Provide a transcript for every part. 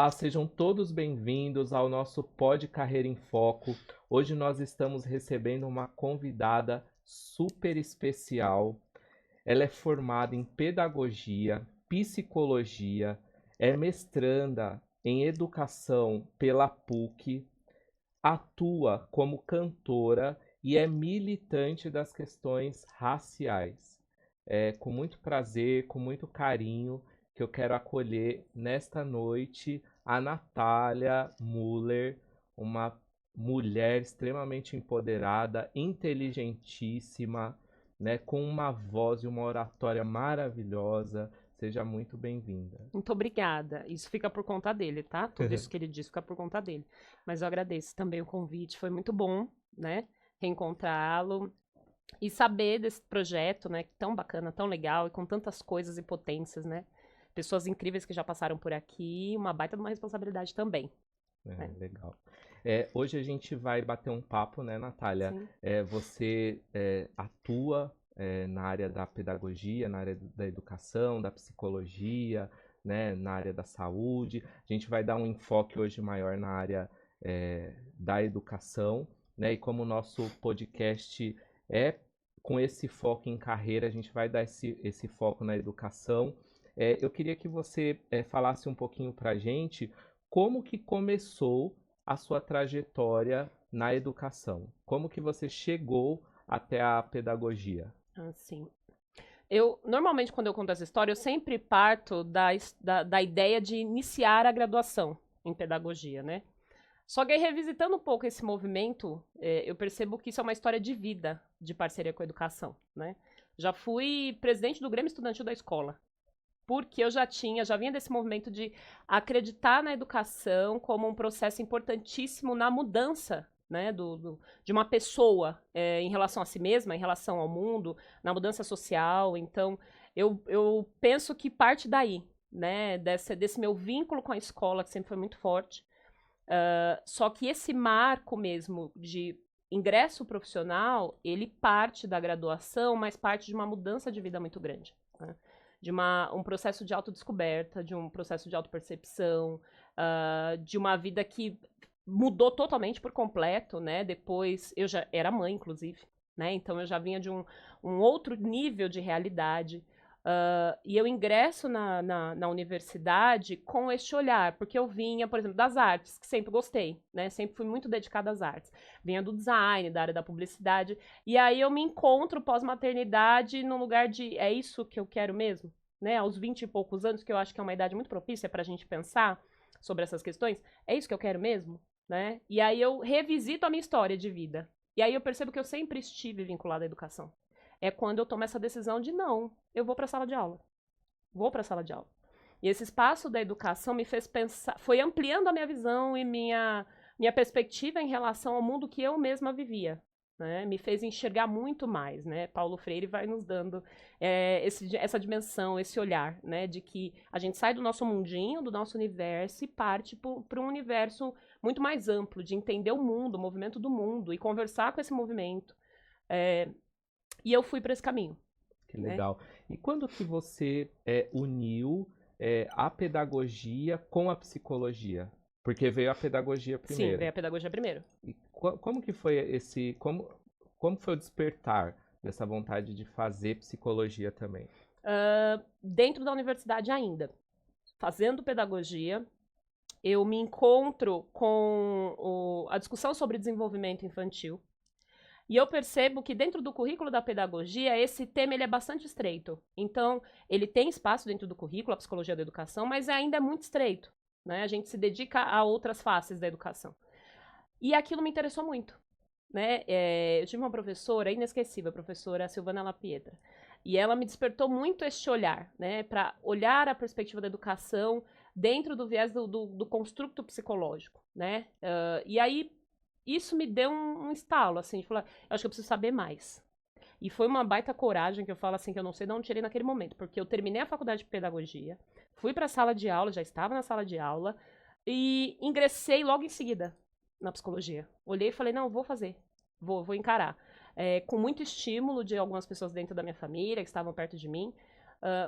Olá, sejam todos bem-vindos ao nosso Pod Carreira em Foco. Hoje nós estamos recebendo uma convidada super especial. Ela é formada em pedagogia, psicologia, é mestranda em educação pela PUC, atua como cantora e é militante das questões raciais. É com muito prazer, com muito carinho, que eu quero acolher nesta noite a Natália Muller, uma mulher extremamente empoderada, inteligentíssima, né, com uma voz e uma oratória maravilhosa. Seja muito bem-vinda. Muito obrigada. Isso fica por conta dele, tá? Tudo isso que ele disse fica por conta dele. Mas eu agradeço também o convite, foi muito bom, né? Reencontrá-lo e saber desse projeto, né? Tão bacana, tão legal e com tantas coisas e potências, né? Pessoas incríveis que já passaram por aqui, uma baita de uma responsabilidade também. Né? Legal. Hoje a gente vai bater um papo, né, Natália? Sim. Você atua na área da pedagogia, na área da educação, da psicologia, né, na área da saúde. A gente vai dar um enfoque hoje maior na área da educação, né? E como o nosso podcast é com esse foco em carreira, a gente vai dar esse foco na educação. Eu queria que você falasse um pouquinho para a gente como que começou a sua trajetória na educação? Como que você chegou até a pedagogia? Assim. Normalmente, quando eu conto essa história, eu sempre parto da ideia de iniciar a graduação em pedagogia, né? Só que aí, revisitando um pouco esse movimento, eu percebo que isso é uma história de vida, de parceria com a educação, né? Já fui presidente do Grêmio Estudantil da escola, porque eu já vinha desse movimento de acreditar na educação como um processo importantíssimo na mudança, né, de uma pessoa em relação a si mesma, em relação ao mundo, na mudança social. Então, eu penso que parte daí, né, desse meu vínculo com a escola, que sempre foi muito forte. Só que esse marco mesmo de ingresso profissional, ele parte da graduação, mas parte de uma mudança de vida muito grande. Né? De um processo de autodescoberta, de um processo de autopercepção, de uma vida que mudou totalmente por completo, né? Depois, eu já era mãe, inclusive, né? Então eu já vinha de um outro nível de realidade. E eu ingresso na universidade com este olhar, porque eu vinha, por exemplo, das artes, que sempre gostei, né? Sempre fui muito dedicada às artes. Vinha do design, da área da publicidade, e aí eu me encontro pós-maternidade num lugar de, é isso que eu quero mesmo? Né? Aos 20 e poucos anos, que eu acho que é uma idade muito propícia para a gente pensar sobre essas questões, é isso que eu quero mesmo? Né? E aí eu revisito a minha história de vida. E aí eu percebo que eu sempre estive vinculada à educação. É quando eu tomo essa decisão de não, eu vou para a sala de aula. Vou para a sala de aula. E esse espaço da educação me fez pensar, foi ampliando a minha visão e minha perspectiva em relação ao mundo que eu mesma vivia. Né? Me fez enxergar muito mais. Né? Paulo Freire vai nos dando essa dimensão, esse olhar, né? De que a gente sai do nosso mundinho, do nosso universo e parte para um universo muito mais amplo, de entender o mundo, o movimento do mundo e conversar com esse movimento. E eu fui para esse caminho. Que Né? legal. E quando que você uniu a pedagogia com a psicologia? Porque veio a pedagogia Sim, primeiro. veio a pedagogia primeiro. E como que foi como foi o despertar dessa vontade de fazer psicologia também? Dentro da universidade ainda, fazendo pedagogia, eu me encontro com a discussão sobre desenvolvimento infantil. E eu percebo que dentro do currículo da pedagogia, esse tema ele é bastante estreito. Então, ele tem espaço dentro do currículo, a psicologia da educação, mas ainda é muito estreito. Né? A gente se dedica a outras faces da educação. E aquilo me interessou muito. Né? Eu tive uma professora inesquecível, a professora Silvana Lapietra. E ela me despertou muito este olhar, né? Para olhar a perspectiva da educação dentro do viés do construto psicológico. Né? E aí, isso me deu um estalo, assim, de falar, eu acho que eu preciso saber mais. E foi uma baita coragem que eu falo assim, que eu não sei de onde tirei naquele momento, porque eu terminei a faculdade de pedagogia, fui para a sala de aula, já estava na sala de aula, e ingressei logo em seguida na psicologia. Olhei e falei, não, vou fazer, vou encarar. Com muito estímulo de algumas pessoas dentro da minha família, que estavam perto de mim,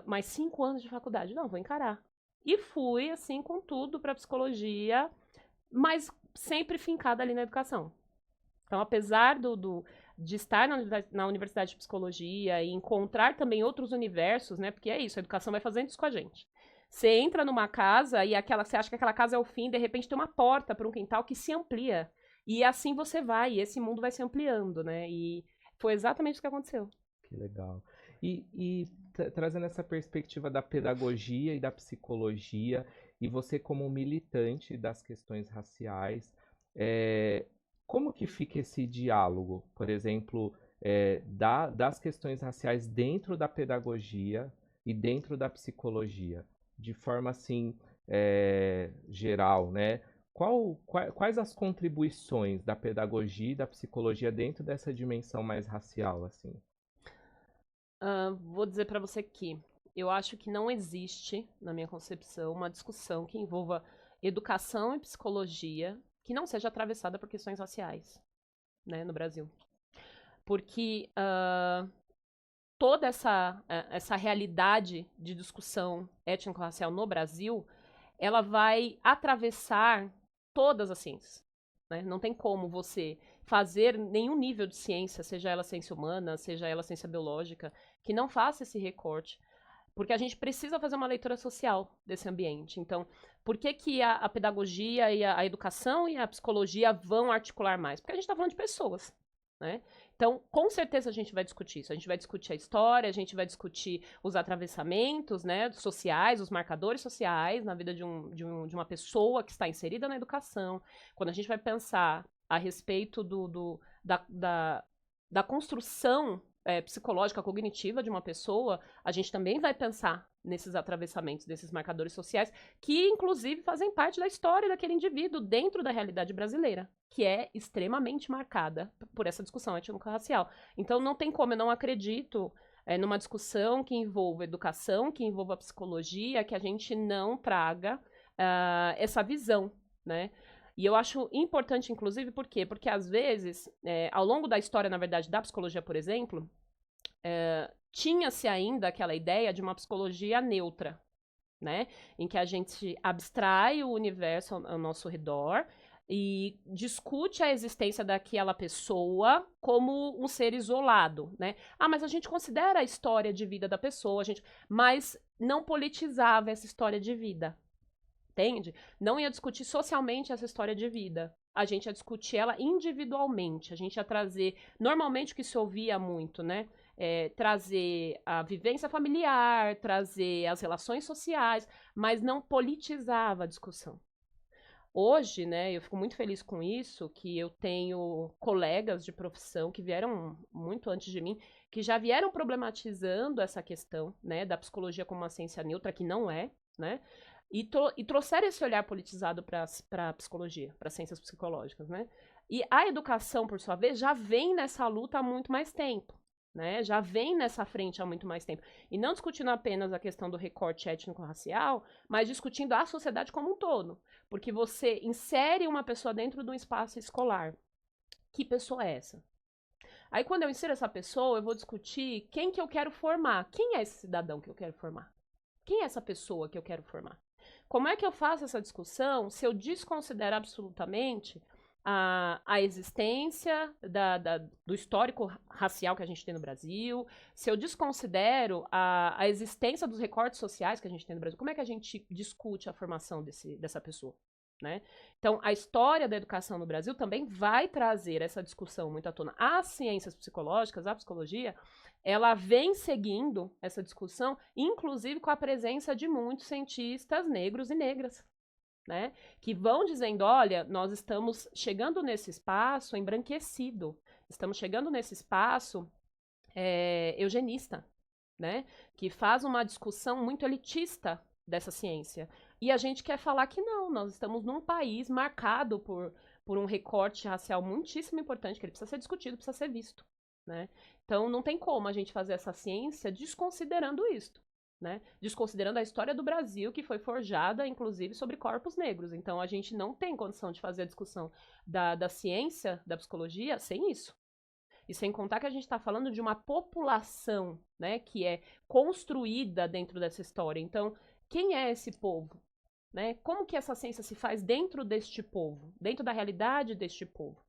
mais 5 anos de faculdade. Não, vou encarar. e fui, assim, com tudo para psicologia, mas sempre fincada ali na educação. Então, apesar de estar na Universidade de Psicologia e encontrar também outros universos, né? Porque é isso, a educação vai fazendo isso com a gente. Você entra numa casa e você acha que aquela casa é o fim, de repente tem uma porta para um quintal que se amplia. E assim você vai, e esse mundo vai se ampliando, né? E foi exatamente o que aconteceu. Que legal. Trazendo essa perspectiva da pedagogia e da psicologia, e você como militante das questões raciais, é, como que fica esse diálogo, por exemplo, das questões raciais dentro da pedagogia e dentro da psicologia, de forma assim, geral, né? Quais as contribuições da pedagogia e da psicologia dentro dessa dimensão mais racial, assim? Vou dizer para você que eu acho que não existe, na minha concepção, uma discussão que envolva educação e psicologia que não seja atravessada por questões raciais, né, no Brasil. Porque toda essa realidade de discussão étnico-racial no Brasil, ela vai atravessar todas as ciências. Né? Não tem como você fazer nenhum nível de ciência, seja ela ciência humana, seja ela ciência biológica, que não faça esse recorte, porque a gente precisa fazer uma leitura social desse ambiente. Então, por que, que a pedagogia e a educação e a psicologia vão articular mais? Porque a gente está falando de pessoas. Né? Então, com certeza a gente vai discutir isso. A gente vai discutir a história, a gente vai discutir os atravessamentos, né, sociais, os marcadores sociais na vida de uma pessoa que está inserida na educação. Quando a gente vai pensar a respeito da construção psicológica, cognitiva de uma pessoa, a gente também vai pensar nesses atravessamentos, desses marcadores sociais, que inclusive fazem parte da história daquele indivíduo dentro da realidade brasileira, que é extremamente marcada por essa discussão étnico-racial. Então não tem como, eu não acredito numa discussão que envolva educação, que envolva psicologia, que a gente não traga essa visão, né? E eu acho importante, inclusive, por quê? Porque, às vezes, ao longo da história, na verdade, da psicologia, por exemplo, tinha-se ainda aquela ideia de uma psicologia neutra, né? Em que a gente abstrai o universo ao nosso redor e discute a existência daquela pessoa como um ser isolado, né? Ah, mas a gente considera a história de vida da pessoa, mas não politizava essa história de vida. Entende? Não ia discutir socialmente essa história de vida. A gente ia discutir ela individualmente. A gente ia trazer, normalmente o que se ouvia muito, né? Trazer a vivência familiar, trazer as relações sociais, mas não politizava a discussão. Hoje, né, eu fico muito feliz com isso, que eu tenho colegas de profissão que vieram muito antes de mim, que já vieram problematizando essa questão, né, da psicologia como uma ciência neutra, que não é, né? E trouxeram esse olhar politizado para a psicologia, para as ciências psicológicas, né? E a educação, por sua vez, já vem nessa luta há muito mais tempo, né? Já vem nessa frente há muito mais tempo. E não discutindo apenas a questão do recorte étnico-racial, mas discutindo a sociedade como um todo. Porque você insere uma pessoa dentro de um espaço escolar. Que pessoa é essa? Aí, quando eu insiro essa pessoa, eu vou discutir quem que eu quero formar. Quem é esse cidadão que eu quero formar? Quem é essa pessoa que eu quero formar? Como é que eu faço essa discussão se eu desconsidero absolutamente a existência do histórico racial que a gente tem no Brasil, se eu desconsidero a existência dos recortes sociais que a gente tem no Brasil? Como é que a gente discute a formação dessa pessoa? Né? Então, a história da educação no Brasil também vai trazer essa discussão muito à tona. As ciências psicológicas, a psicologia, ela vem seguindo essa discussão, inclusive com a presença de muitos cientistas negros e negras, né? Que vão dizendo, olha, nós estamos chegando nesse espaço embranquecido, estamos chegando nesse espaço eugenista, né? Que faz uma discussão muito elitista dessa ciência. E a gente quer falar que não, nós estamos num país marcado por um recorte racial muitíssimo importante, que ele precisa ser discutido, precisa ser visto, né? Então não tem como a gente fazer essa ciência desconsiderando isso, né? Desconsiderando a história do Brasil, que foi forjada, inclusive, sobre corpos negros. Então a gente não tem condição de fazer a discussão da ciência, da psicologia, sem isso. E sem contar que a gente está falando de uma população, né, que é construída dentro dessa história. Então, quem é esse povo? Né? Como que essa ciência se faz dentro deste povo, dentro da realidade deste povo?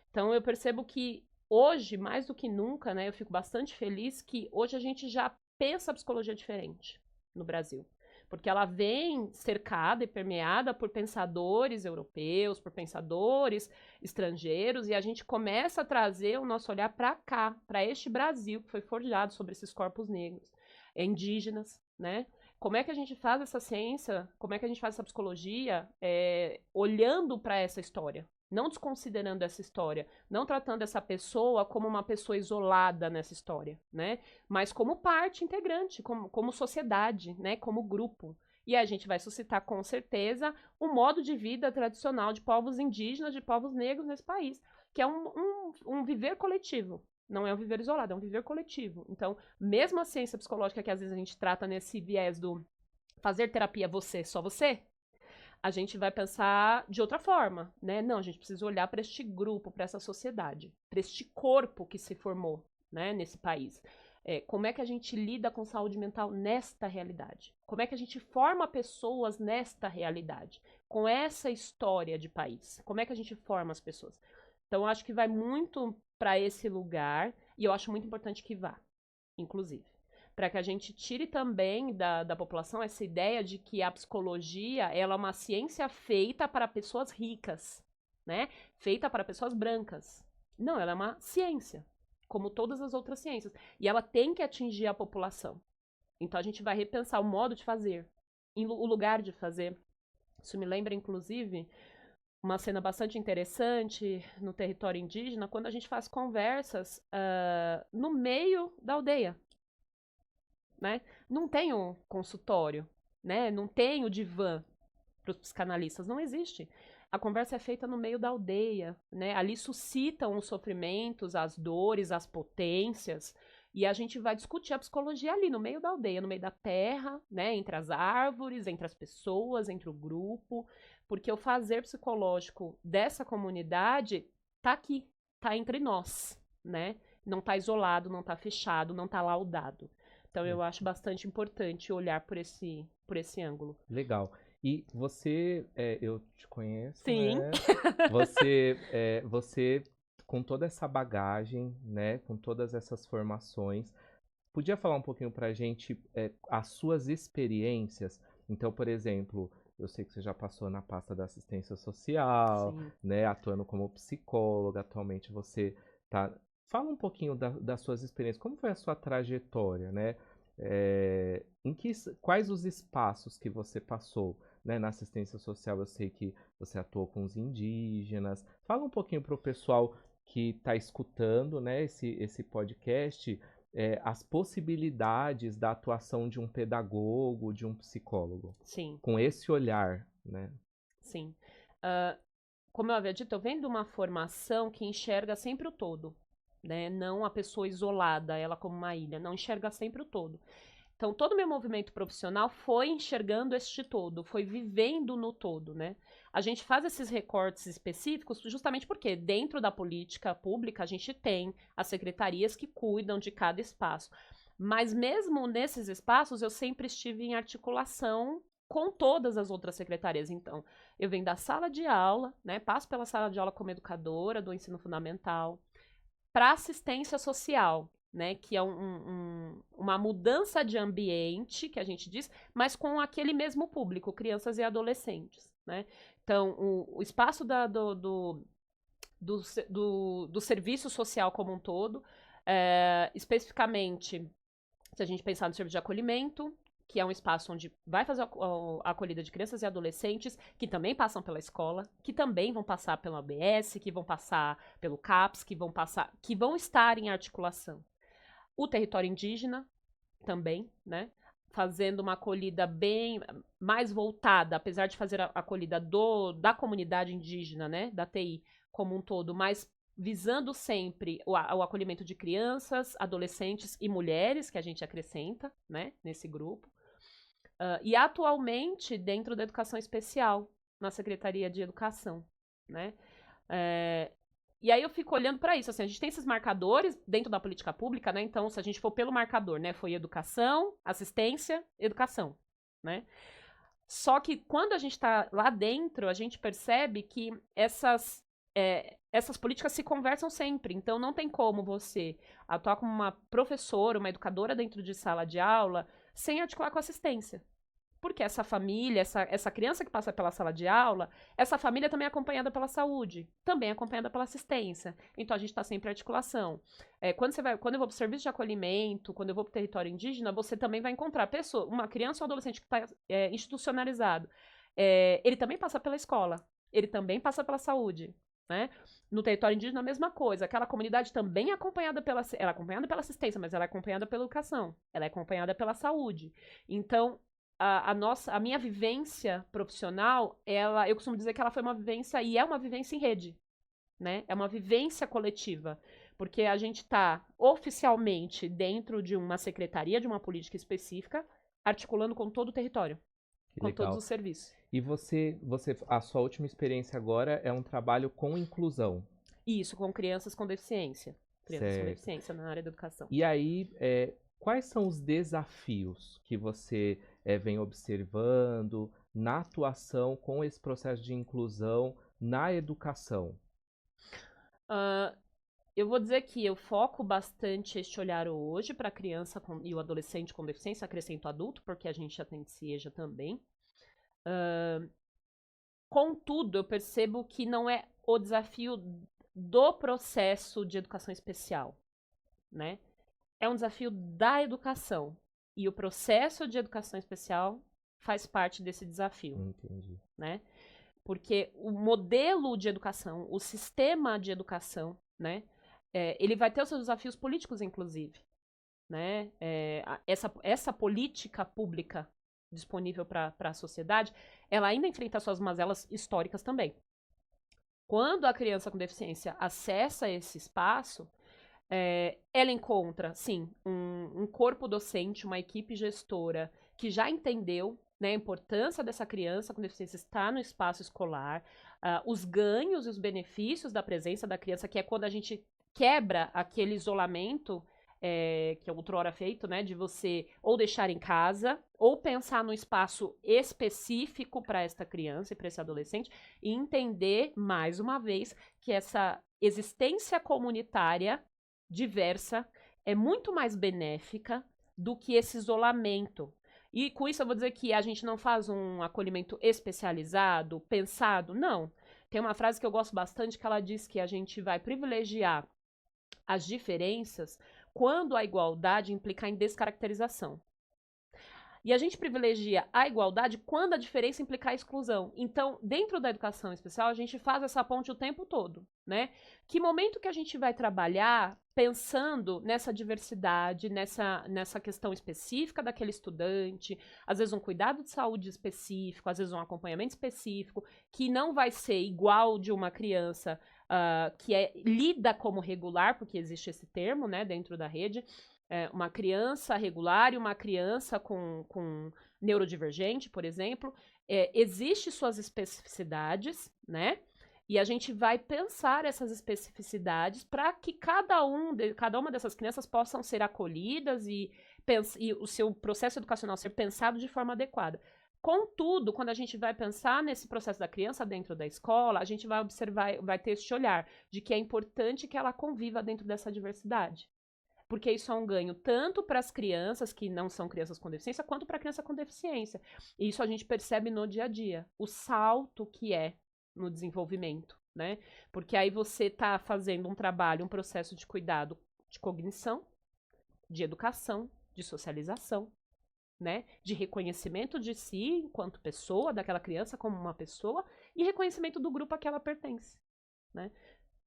Então eu percebo que hoje, mais do que nunca, né, eu fico bastante feliz que hoje a gente já pensa a psicologia diferente no Brasil. Porque ela vem cercada e permeada por pensadores europeus, por pensadores estrangeiros, e a gente começa a trazer o nosso olhar para cá, para este Brasil que foi forjado sobre esses corpos negros, indígenas, né? Como é que a gente faz essa ciência, como é que a gente faz essa psicologia olhando para essa história, não desconsiderando essa história, não tratando essa pessoa como uma pessoa isolada nessa história, né? Mas como parte integrante, como sociedade, né? Como grupo. E a gente vai suscitar, com certeza, um modo de vida tradicional de povos indígenas, de povos negros nesse país, que é um viver coletivo. Não é um viver isolado, é um viver coletivo. Então, mesmo a ciência psicológica que às vezes a gente trata nesse viés do fazer terapia você, só você, a gente vai pensar de outra forma, né? Não, a gente precisa olhar para este grupo, para essa sociedade, para este corpo que se formou, né, nesse país. Como é que a gente lida com saúde mental nesta realidade? Como é que a gente forma pessoas nesta realidade? Com essa história de país? Como é que a gente forma as pessoas? Então, eu acho que vai muito para esse lugar, e eu acho muito importante que vá, inclusive. Para que a gente tire também da população essa ideia de que a psicologia ela é uma ciência feita para pessoas ricas, né? Feita para pessoas brancas. Não, ela é uma ciência, como todas as outras ciências. E ela tem que atingir a população. Então a gente vai repensar o modo de fazer, o lugar de fazer. Isso me lembra, inclusive, uma cena bastante interessante no território indígena, quando a gente faz conversas no meio da aldeia. Né? Não tem um consultório, né? Não tem o divã para os psicanalistas, não existe. A conversa é feita no meio da aldeia, né? Ali suscitam os sofrimentos, as dores, as potências, e a gente vai discutir a psicologia ali, no meio da aldeia, no meio da terra, né? Entre as árvores, entre as pessoas, entre o grupo, porque o fazer psicológico dessa comunidade tá aqui, tá entre nós, né? Não tá isolado, não tá fechado, não tá laudado. Então eu acho bastante importante olhar por esse ângulo. Legal. E você, eu te conheço, Sim. né? Você, com toda essa bagagem, né? Com todas essas formações, podia falar um pouquinho pra gente as suas experiências? Então, por exemplo, eu sei que você já passou na pasta da assistência social, Sim. né? Atuando como psicóloga, atualmente você tá... Fala um pouquinho das suas experiências, como foi a sua trajetória, né? Quais os espaços que você passou, né? Na assistência social, eu sei que você atuou com os indígenas. Fala um pouquinho para o pessoal que está escutando, né, esse podcast, as possibilidades da atuação de um pedagogo, de um psicólogo. Sim. Com esse olhar, né? Sim. Como eu havia dito, eu venho de uma formação que enxerga sempre o todo. Né? Não a pessoa isolada, ela como uma ilha, não enxerga sempre o todo. Então, todo o meu movimento profissional foi enxergando este todo, foi vivendo no todo, né? A gente faz esses recortes específicos justamente porque dentro da política pública a gente tem as secretarias que cuidam de cada espaço. Mas mesmo nesses espaços eu sempre estive em articulação com todas as outras secretarias. Então, eu venho da sala de aula, né? Passo pela sala de aula como educadora do ensino fundamental, para assistência social, né, que é uma mudança de ambiente, que a gente diz, mas com aquele mesmo público, crianças e adolescentes. Né? Então, o espaço do serviço social como um todo, especificamente, se a gente pensar no serviço de acolhimento, que é um espaço onde vai fazer a acolhida de crianças e adolescentes que também passam pela escola, que também vão passar pela ABS, que vão passar pelo CAPS, que vão estar em articulação. O território indígena também, né? Fazendo uma acolhida bem mais voltada, apesar de fazer a acolhida da comunidade indígena, né? Da TI como um todo, mas visando sempre o acolhimento de crianças, adolescentes e mulheres, que a gente acrescenta, né? Nesse grupo. E atualmente dentro da educação especial, na Secretaria de Educação, né? E aí eu fico olhando para isso, assim, a gente tem esses marcadores dentro da política pública, né? Então, se a gente for pelo marcador, né? Foi educação, assistência, educação. né? Só que quando a gente está lá dentro, a gente percebe que essas políticas se conversam sempre. Então, não tem como você atuar como uma professora, uma educadora dentro de sala de aula, sem articular com assistência. Porque essa família, essa criança que passa pela sala de aula, essa família também é acompanhada pela saúde, também é acompanhada pela assistência. Então, a gente está sempre em articulação. Quando eu vou para o serviço de acolhimento, quando eu vou para o território indígena, você também vai encontrar uma criança ou adolescente que está institucionalizado. Ele também passa pela escola, ele também passa pela saúde. Né? No território indígena, a mesma coisa. Aquela comunidade também é acompanhada ela é acompanhada pela assistência, mas ela é acompanhada pela educação, ela é acompanhada pela saúde. Então, a minha vivência profissional, eu costumo dizer que ela foi uma vivência, e é uma vivência em rede, né? É uma vivência coletiva, porque a gente está oficialmente dentro de uma secretaria, de uma política específica, articulando com todo o território, Que com todos legal. os serviços. E a sua última experiência agora é um trabalho com inclusão. Isso, com crianças com deficiência. Crianças com Certo. deficiência na área da educação. E aí, quais são os desafios que você vem observando na atuação com esse processo de inclusão na educação? Eu vou dizer que eu foco bastante este olhar hoje para a criança e o adolescente com deficiência, acrescento adulto, porque a gente atende CIEJA também. Contudo, eu percebo que não é o desafio do processo de educação especial, né? É um desafio da educação. E o processo de educação especial faz parte desse desafio. Entendi. Né? Porque o modelo de educação, o sistema de educação, né? Ele vai ter os seus desafios políticos, inclusive. Né? Essa política pública disponível para a sociedade, ela ainda enfrenta suas mazelas históricas também. Quando a criança com deficiência acessa esse espaço, ela encontra, sim, um corpo docente, uma equipe gestora que já entendeu, né, a importância dessa criança com deficiência estar no espaço escolar, os ganhos e os benefícios da presença da criança, que é quando a gente quebra aquele isolamento que é outrora feito, né, de você ou deixar em casa, ou pensar num espaço específico para esta criança e para esse adolescente, e entender, mais uma vez, que essa existência comunitária diversa é muito mais benéfica do que esse isolamento. E com isso eu vou dizer que a gente não faz um acolhimento especializado, pensado, não. Tem uma frase que eu gosto bastante que ela diz que a gente vai privilegiar as diferenças quando a igualdade implicar em descaracterização. E a gente privilegia a igualdade quando a diferença implicar a exclusão. Então, dentro da educação especial, a gente faz essa ponte o tempo todo, né? Que momento que a gente vai trabalhar pensando nessa diversidade, nessa questão específica daquele estudante, às vezes um cuidado de saúde específico, às vezes um acompanhamento específico, que não vai ser igual de uma criança que lida como regular, porque existe esse termo, né, dentro da rede, uma criança regular e uma criança com neurodivergente, por exemplo, existe suas especificidades, né? E a gente vai pensar essas especificidades para que cada uma dessas crianças possam ser acolhidas e o seu processo educacional ser pensado de forma adequada. Contudo, quando a gente vai pensar nesse processo da criança dentro da escola, a gente vai observar, vai ter esse olhar de que é importante que ela conviva dentro dessa diversidade. Porque isso é um ganho tanto para as crianças que não são crianças com deficiência, quanto para a criança com deficiência. E isso a gente percebe no dia a dia, o salto que é no desenvolvimento, né? Porque aí você está fazendo um trabalho, um processo de cuidado de cognição, de educação, de socialização, né? De reconhecimento de si enquanto pessoa, daquela criança como uma pessoa, e reconhecimento do grupo a que ela pertence, né?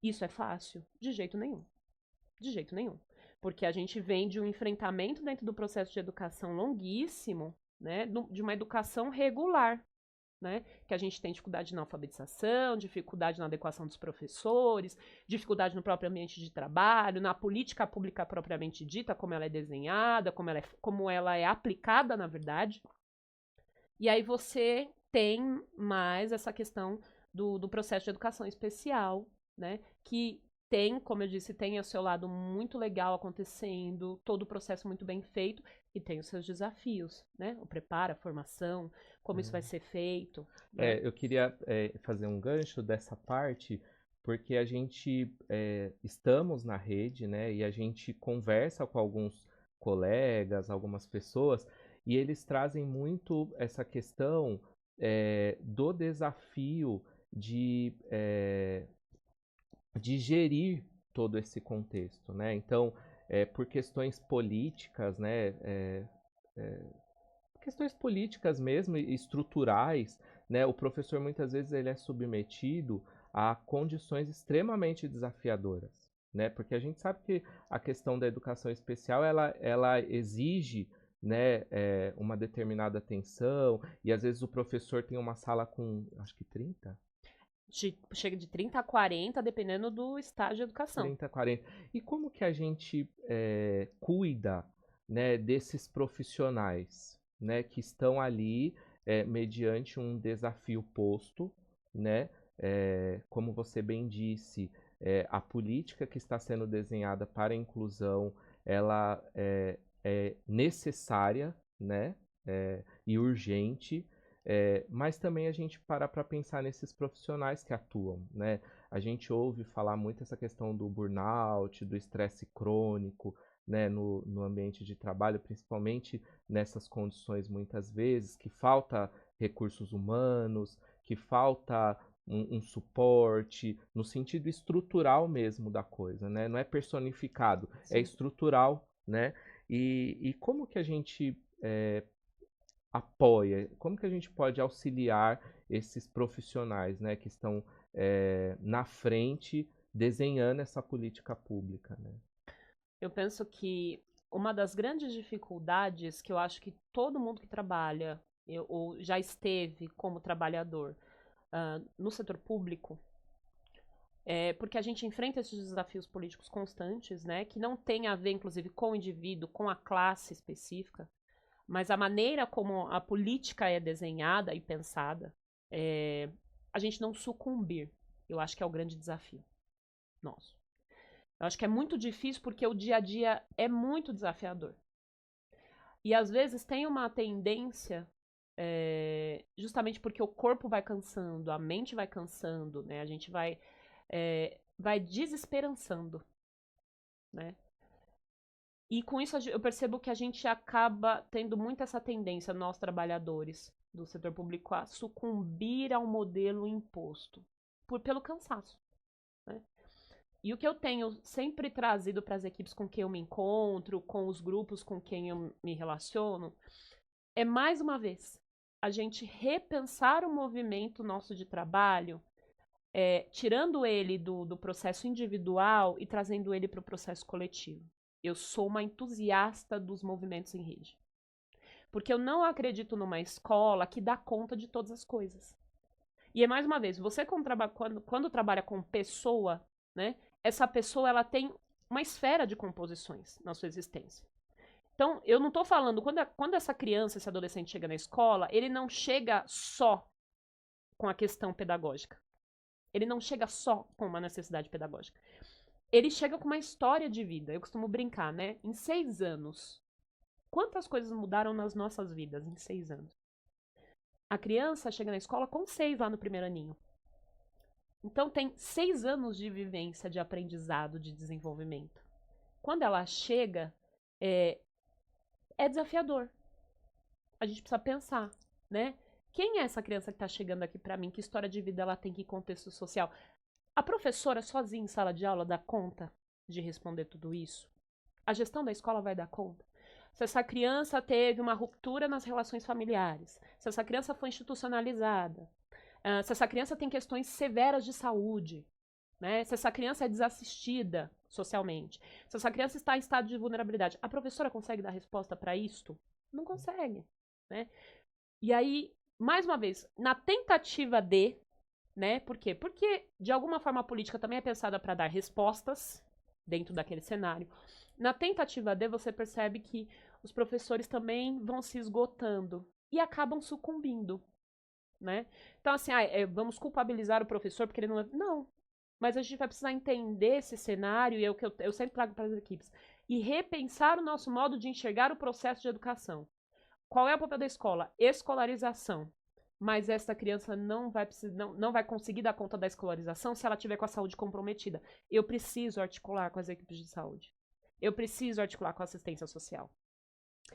Isso é fácil? De jeito nenhum. De jeito nenhum. Porque a gente vem de um enfrentamento dentro do processo de educação longuíssimo, né, de uma educação regular, né, que a gente tem dificuldade na alfabetização, dificuldade na adequação dos professores, dificuldade no próprio ambiente de trabalho, na política pública propriamente dita, como ela é desenhada, como ela é aplicada, na verdade. E aí você tem mais essa questão do processo de educação especial, né, que tem, como eu disse, tem o seu lado muito legal acontecendo, todo o processo muito bem feito, e tem os seus desafios, né? O preparo, a formação, como isso vai ser feito, né? Eu queria fazer um gancho dessa parte, porque a gente estamos na rede, né? E a gente conversa com alguns colegas, algumas pessoas, e eles trazem muito essa questão do desafio de gerir todo esse contexto, né? Então, por questões políticas, né? Questões políticas mesmo e estruturais, né? O professor muitas vezes ele é submetido a condições extremamente desafiadoras, né? Porque a gente sabe que a questão da educação especial ela exige, né, uma determinada atenção e às vezes o professor tem uma sala com acho que 30, Chega de 30 a 40, dependendo do estágio de educação. 30, 40. E como que a gente cuida, né, desses profissionais, né, que estão ali mediante um desafio posto, né? Como você bem disse, a política que está sendo desenhada para a inclusão, ela é necessária, né? E urgente. Mas também a gente para pensar nesses profissionais que atuam, né? A gente ouve falar muito essa questão do burnout, do estresse crônico, né, no ambiente de trabalho, principalmente nessas condições muitas vezes, que falta recursos humanos, que falta um suporte no sentido estrutural mesmo da coisa, né? Não é personificado, é Sim. estrutural, né? E como que a gente apoia? Como que a gente pode auxiliar esses profissionais, né, que estão na frente desenhando essa política pública, né? Eu penso que uma das grandes dificuldades que eu acho que todo mundo que trabalha ou já esteve como trabalhador no setor público é porque a gente enfrenta esses desafios políticos constantes, né, que não tem a ver, inclusive, com o indivíduo, com a classe específica, mas a maneira como a política é desenhada e pensada, a gente não sucumbir. Eu acho que é o grande desafio nosso. Eu acho que é muito difícil porque o dia a dia é muito desafiador. E às vezes tem uma tendência, justamente porque o corpo vai cansando, a mente vai cansando, né? A gente vai desesperançando, né? E com isso eu percebo que a gente acaba tendo muito essa tendência, nós trabalhadores do setor público, a sucumbir ao modelo imposto pelo cansaço, né? E o que eu tenho sempre trazido para as equipes com quem eu me encontro, com os grupos com quem eu me relaciono, é mais uma vez a gente repensar o movimento nosso de trabalho, tirando ele do processo individual e trazendo ele para o processo coletivo. Eu sou uma entusiasta dos movimentos em rede. Porque eu não acredito numa escola que dá conta de todas as coisas. E é mais uma vez, você quando trabalha com pessoa, né, essa pessoa ela tem uma esfera de composições na sua existência. Então, eu não estou falando, quando essa criança, esse adolescente chega na escola, ele não chega só com a questão pedagógica. Ele não chega só com uma necessidade pedagógica. Ele chega com uma história de vida. Eu costumo brincar, né? Em 6 anos. Quantas coisas mudaram nas nossas vidas em 6 anos? A criança chega na escola com 6 lá no primeiro aninho. Então tem 6 anos de vivência, de aprendizado, de desenvolvimento. Quando ela chega, é desafiador. A gente precisa pensar, né? Quem é essa criança que está chegando aqui para mim? Que história de vida ela tem? Que contexto social? A professora sozinha em sala de aula dá conta de responder tudo isso? A gestão da escola vai dar conta? Se essa criança teve uma ruptura nas relações familiares, se essa criança foi institucionalizada, se essa criança tem questões severas de saúde, né? Se essa criança é desassistida socialmente, se essa criança está em estado de vulnerabilidade, a professora consegue dar resposta para isto? Não consegue, né? E aí, mais uma vez, na tentativa de, né? Por quê? Porque, de alguma forma, a política também é pensada para dar respostas dentro daquele cenário. Na tentativa de, você percebe que os professores também vão se esgotando e acabam sucumbindo, né? Então, assim, vamos culpabilizar o professor porque ele não... Não. mas a gente vai precisar entender esse cenário, e é o que eu sempre trago para as equipes, e repensar o nosso modo de enxergar o processo de educação. Qual é o papel da escola? Escolarização. Mas essa criança não vai conseguir dar conta da escolarização se ela tiver com a saúde comprometida. Eu preciso articular com as equipes de saúde. Eu preciso articular com a assistência social.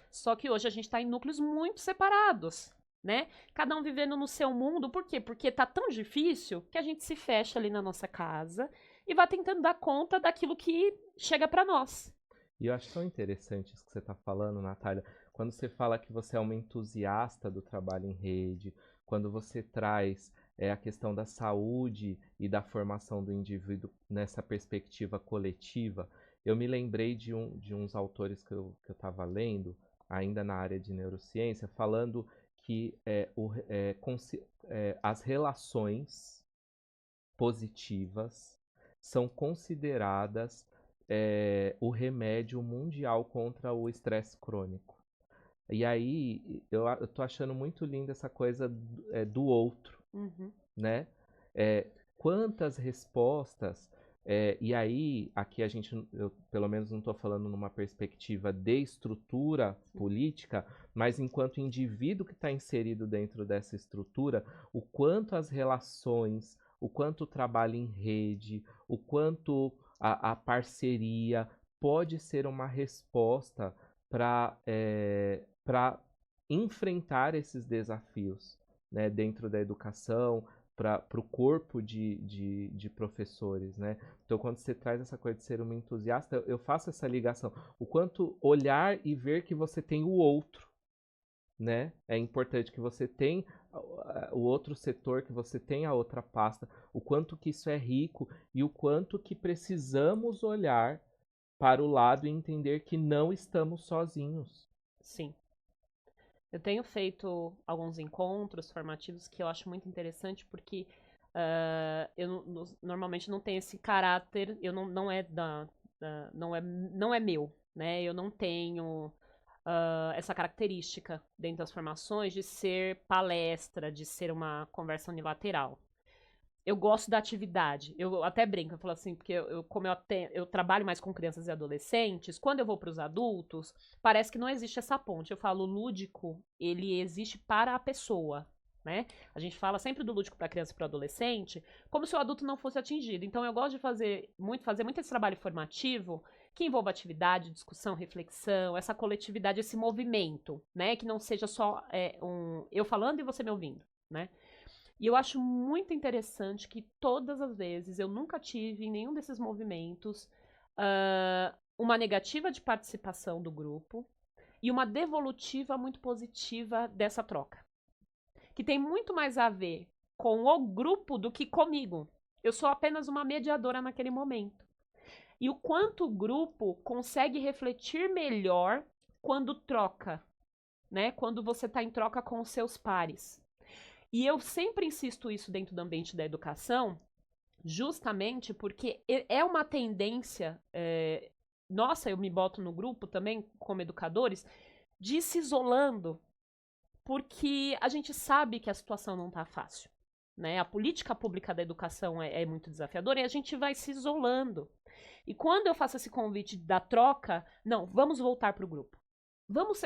Só que hoje a gente está em núcleos muito separados, né? Cada um vivendo no seu mundo. Por quê? Porque tá tão difícil que a gente se fecha ali na nossa casa e vai tentando dar conta daquilo que chega para nós. E eu acho tão interessante isso que você está falando, Natália. Quando você fala que você é uma entusiasta do trabalho em rede, quando você traz a questão da saúde e da formação do indivíduo nessa perspectiva coletiva, eu me lembrei de uns autores que eu estava lendo, ainda na área de neurociência, falando que as relações positivas são consideradas o remédio mundial contra o estresse crônico. E aí, eu tô achando muito linda essa coisa do outro, né? Quantas respostas, e aí, aqui eu pelo menos não estou falando numa perspectiva de estrutura política, mas enquanto indivíduo que está inserido dentro dessa estrutura, o quanto as relações, o quanto o trabalho em rede, o quanto a parceria pode ser uma resposta para enfrentar esses desafios, né, dentro da educação, para o corpo de professores, né? Então, quando você traz essa coisa de ser uma entusiasta, eu faço essa ligação. O quanto olhar e ver que você tem o outro, né? É importante que você tenha o outro setor, que você tenha a outra pasta, o quanto que isso é rico e o quanto que precisamos olhar para o lado e entender que não estamos sozinhos. Sim. Eu tenho feito alguns encontros formativos que eu acho muito interessante, porque eu normalmente não tenho esse caráter, eu não é não é meu, né? Eu não tenho essa característica dentro das formações de ser palestra, de ser uma conversa unilateral. Eu gosto da atividade. Eu até brinco, eu falo assim, porque como eu trabalho mais com crianças e adolescentes, quando eu vou para os adultos, parece que não existe essa ponte. Eu falo, o lúdico, ele existe para a pessoa, né? A gente fala sempre do lúdico para criança e para adolescente, como se o adulto não fosse atingido. Então eu gosto de fazer muito esse trabalho formativo que envolva atividade, discussão, reflexão, essa coletividade, esse movimento, né? Que não seja só eu falando e você me ouvindo, né? E eu acho muito interessante que todas as vezes eu nunca tive em nenhum desses movimentos uma negativa de participação do grupo e uma devolutiva muito positiva dessa troca. Que tem muito mais a ver com o grupo do que comigo. Eu sou apenas uma mediadora naquele momento. E o quanto o grupo consegue refletir melhor quando troca, né? Quando você está em troca com os seus pares. E eu sempre insisto isso dentro do ambiente da educação, justamente porque é uma tendência, nossa, eu me boto no grupo também, como educadores, de ir se isolando, porque a gente sabe que a situação não está fácil. Né? A política pública da educação é muito desafiadora e a gente vai se isolando. E quando eu faço esse convite da troca, não, vamos voltar para o grupo.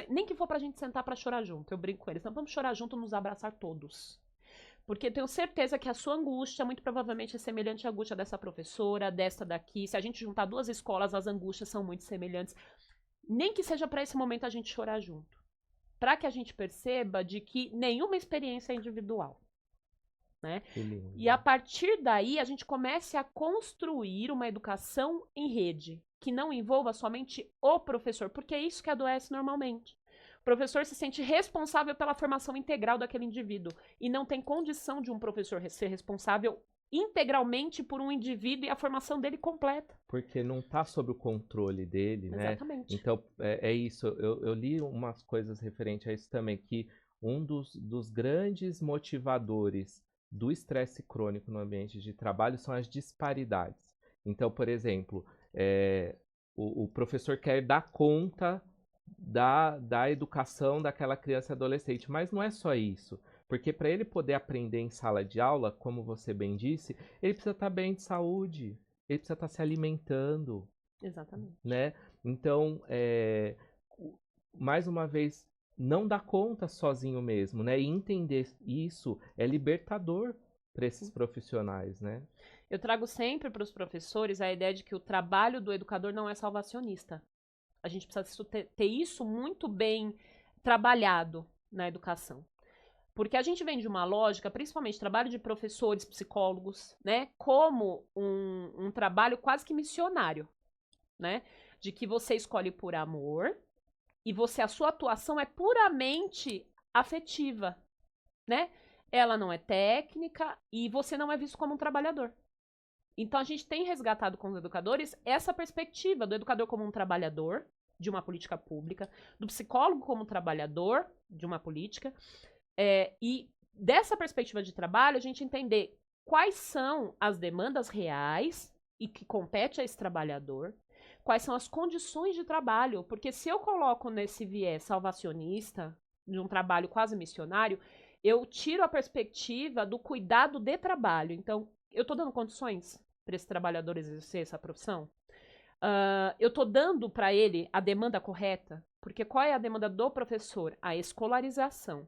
Nem que for pra gente sentar pra chorar junto. Eu brinco com eles. Não, vamos chorar junto, nos abraçar todos. Porque eu tenho certeza que a sua angústia, muito provavelmente, é semelhante à angústia dessa professora, desta daqui. Se a gente juntar duas escolas, as angústias são muito semelhantes. Nem que seja para esse momento a gente chorar junto. Para que a gente perceba de que nenhuma experiência é individual. Né? E a partir daí, a gente comece a construir uma educação em rede, que não envolva somente o professor, porque é isso que adoece normalmente. O professor se sente responsável pela formação integral daquele indivíduo e não tem condição de um professor ser responsável integralmente por um indivíduo e a formação dele completa. Porque não está sob o controle dele, né? Exatamente. Então, é isso. Eu li umas coisas referentes a isso também, que um dos grandes motivadores do estresse crônico no ambiente de trabalho são as disparidades. Então, por exemplo, o professor quer dar conta da educação daquela criança e adolescente, mas não é só isso. Porque para ele poder aprender em sala de aula, como você bem disse, ele precisa estar bem de saúde, ele precisa estar se alimentando, Exatamente. né? Então, mais uma vez, não dá conta sozinho mesmo, né? E entender isso é libertador para esses profissionais, né? Eu trago sempre para os professores a ideia de que o trabalho do educador não é salvacionista. A gente precisa ter isso muito bem trabalhado na educação. Porque a gente vem de uma lógica, principalmente trabalho de professores, psicólogos, né, como um trabalho quase que missionário, né, de que você escolhe por amor e a sua atuação é puramente afetiva, né? Ela não é técnica e você não é visto como um trabalhador. Então a gente tem resgatado com os educadores essa perspectiva do educador como um trabalhador de uma política pública, do psicólogo como um trabalhador de uma política, e dessa perspectiva de trabalho, a gente entender quais são as demandas reais e que compete a esse trabalhador, quais são as condições de trabalho, porque se eu coloco nesse viés salvacionista, de um trabalho quase missionário, eu tiro a perspectiva do cuidado de trabalho. Então, eu estou dando condições para esse trabalhador exercer essa profissão? Eu estou dando para ele a demanda correta? Porque qual é a demanda do professor? A escolarização.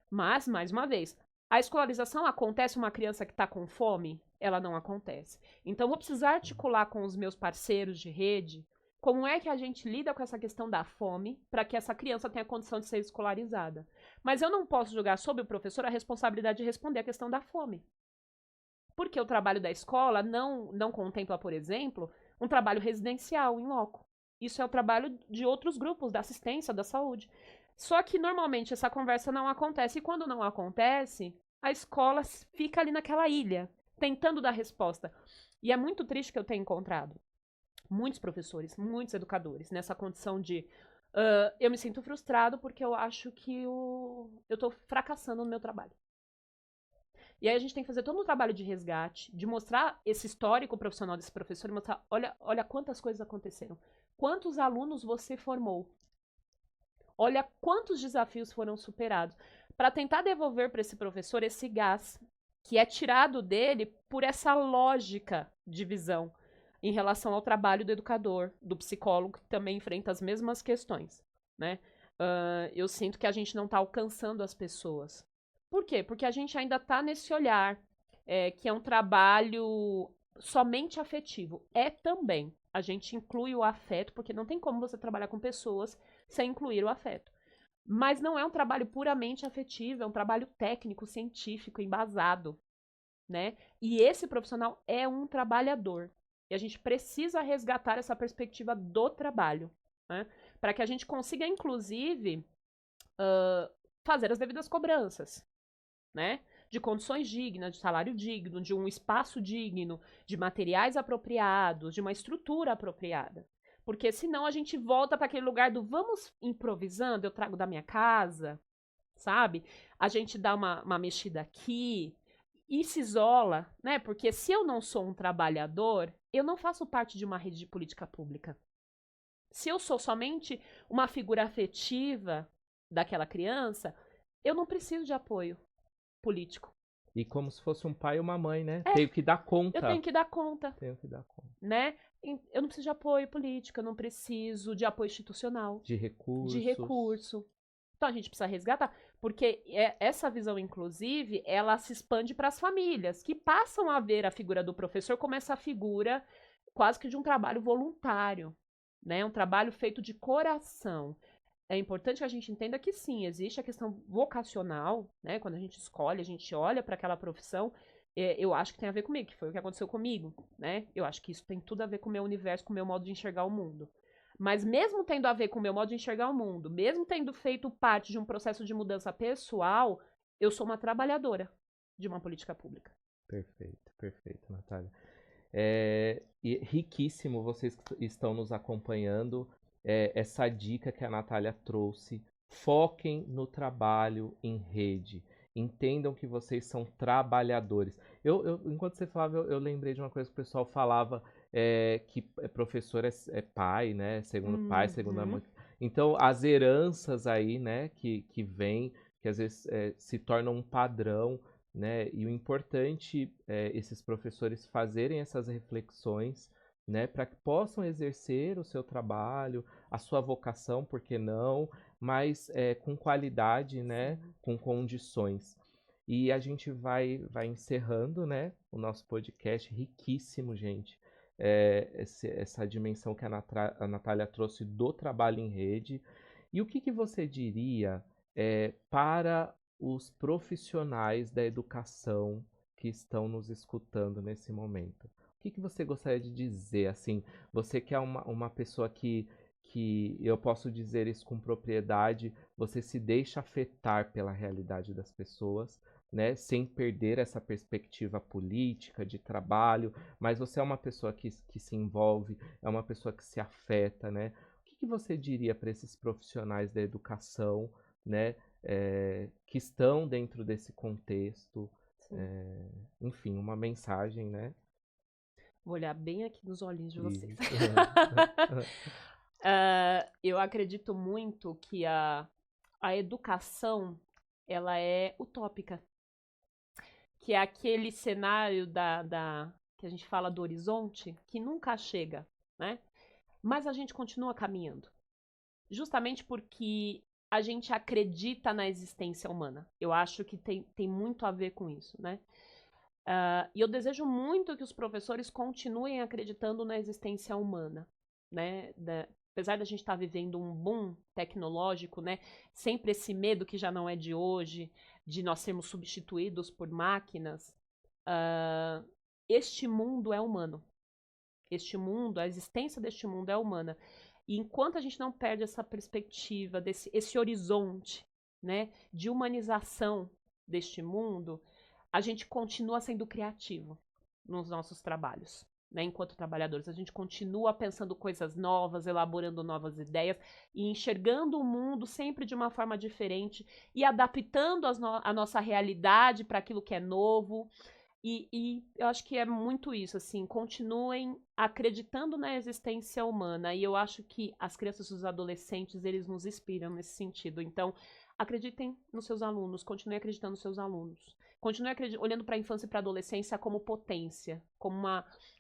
Mas, mais uma vez, a escolarização acontece uma criança que está com fome? Ela não acontece. Então, eu vou precisar articular com os meus parceiros de rede como é que a gente lida com essa questão da fome para que essa criança tenha condição de ser escolarizada. Mas eu não posso jogar sobre o professor a responsabilidade de responder a questão da fome. Porque o trabalho da escola não contempla, por exemplo, um trabalho residencial em loco. Isso é o trabalho de outros grupos da assistência, da saúde. Só que normalmente essa conversa não acontece. E quando não acontece, a escola fica ali naquela ilha, tentando dar resposta. E é muito triste que eu tenha encontrado muitos professores, muitos educadores nessa condição de eu me sinto frustrado porque eu acho que eu estou fracassando no meu trabalho. E aí a gente tem que fazer todo um trabalho de resgate, de mostrar esse histórico profissional desse professor e mostrar, olha quantas coisas aconteceram. Quantos alunos você formou? Olha quantos desafios foram superados. Para tentar devolver para esse professor esse gás que é tirado dele por essa lógica de visão em relação ao trabalho do educador, do psicólogo, que também enfrenta as mesmas questões, né? Eu sinto que a gente não está alcançando as pessoas. Por quê? Porque a gente ainda está nesse olhar que é um trabalho somente afetivo. É também. A gente inclui o afeto, porque não tem como você trabalhar com pessoas sem incluir o afeto. Mas não é um trabalho puramente afetivo, é um trabalho técnico, científico, embasado, né? E esse profissional é um trabalhador. E a gente precisa resgatar essa perspectiva do trabalho, né? Para que a gente consiga, inclusive, fazer as devidas cobranças, né? De condições dignas, de salário digno, de um espaço digno, de materiais apropriados, de uma estrutura apropriada. Porque senão a gente volta para aquele lugar do vamos improvisando, eu trago da minha casa, sabe? A gente dá uma mexida aqui e se isola, né? Porque se eu não sou um trabalhador, eu não faço parte de uma rede de política pública. Se eu sou somente uma figura afetiva daquela criança, eu não preciso de apoio político. E como se fosse um pai e uma mãe, né? É, Tenho que dar conta. eu tenho que dar conta, Tenho que dar conta. né? Eu não preciso de apoio político, eu não preciso de apoio institucional, De recursos. de recurso. Então a gente precisa resgatar, porque essa visão, inclusive, ela se expande para as famílias, que passam a ver a figura do professor como essa figura quase que de um trabalho voluntário, né? Um trabalho feito de coração. É importante que a gente entenda que sim, existe a questão vocacional, né? Quando a gente escolhe, a gente olha para aquela profissão, eu acho que tem a ver comigo, que foi o que aconteceu comigo, né? Eu acho que isso tem tudo a ver com o meu universo, com o meu modo de enxergar o mundo. Mas mesmo tendo a ver com o meu modo de enxergar o mundo, mesmo tendo feito parte de um processo de mudança pessoal, eu sou uma trabalhadora de uma política pública. Perfeito, perfeito, Natália. E riquíssimo vocês que estão nos acompanhando. Essa dica que a Natália trouxe. Foquem no trabalho em rede. Entendam que vocês são trabalhadores. Enquanto você falava, eu lembrei de uma coisa que o pessoal falava, que professor é pai, né? Segundo pai, segunda mãe. Então, as heranças aí, né, que vem, que às vezes se tornam um padrão, né? E o importante é esses professores fazerem essas reflexões, né? Para que possam exercer o seu trabalho, a sua vocação, por que não? Mas com qualidade, né? Sim. Com condições. E a gente vai encerrando, né? O nosso podcast riquíssimo, gente. Essa dimensão que a Natália trouxe do trabalho em rede. E o que você diria para os profissionais da educação que estão nos escutando nesse momento? O que você gostaria de dizer? Assim, você que é uma pessoa que eu posso dizer isso com propriedade, você se deixa afetar pela realidade das pessoas, né? Sem perder essa perspectiva política, de trabalho, mas você é uma pessoa que se envolve, é uma pessoa que se afeta, né? O que você diria para esses profissionais da educação, né? Que estão dentro desse contexto, enfim, uma mensagem, né? Vou olhar bem aqui nos olhinhos de vocês. Isso. Eu acredito muito que a educação, ela é utópica. Que é aquele cenário que a gente fala do horizonte, que nunca chega, né? Mas a gente continua caminhando. Justamente porque a gente acredita na existência humana. Eu acho que tem muito a ver com isso, né? E eu desejo muito que os professores continuem acreditando na existência humana, né? Apesar da gente estar vivendo um boom tecnológico, né? Sempre esse medo que já não é de hoje, de nós sermos substituídos por máquinas. Este mundo é humano. Este mundo, a existência deste mundo é humana. E enquanto a gente não perde essa perspectiva, esse horizonte, né, de humanização deste mundo, a gente continua sendo criativo nos nossos trabalhos, né, enquanto trabalhadores. A gente continua pensando coisas novas, elaborando novas ideias e enxergando o mundo sempre de uma forma diferente e adaptando a nossa realidade para aquilo que é novo. E eu acho que é muito isso, assim, continuem acreditando na existência humana. E eu acho que as crianças e os adolescentes, eles nos inspiram nesse sentido. Então, acreditem nos seus alunos, continuem acreditando nos seus alunos. Continuem olhando para a infância e para a adolescência como potência, como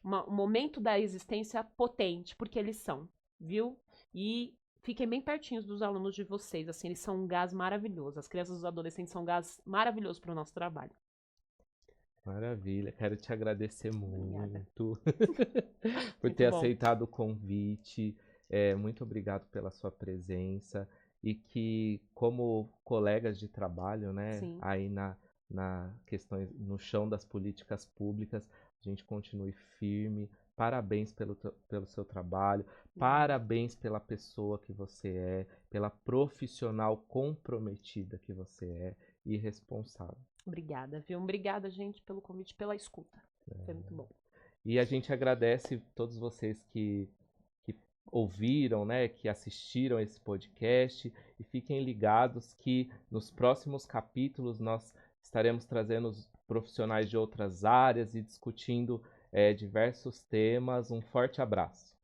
um momento da existência potente, porque eles são, viu? E fiquem bem pertinhos dos alunos de vocês, assim, eles são um gás maravilhoso. As crianças e os adolescentes são um gás maravilhoso para o nosso trabalho. Maravilha, quero te agradecer muito por Muito ter bom. aceitado o convite. Muito obrigado pela sua presença e que, como colegas de trabalho, né, Sim. aí no chão das políticas públicas, a gente continue firme. Parabéns pelo seu trabalho, parabéns pela pessoa que você é, pela profissional comprometida que você é e responsável. Obrigada, viu? Obrigada, gente, pelo convite, pela escuta. Foi muito bom. E a gente agradece todos vocês que ouviram, né, que assistiram esse podcast e fiquem ligados que nos próximos capítulos nós estaremos trazendo os profissionais de outras áreas e discutindo diversos temas. Um forte abraço.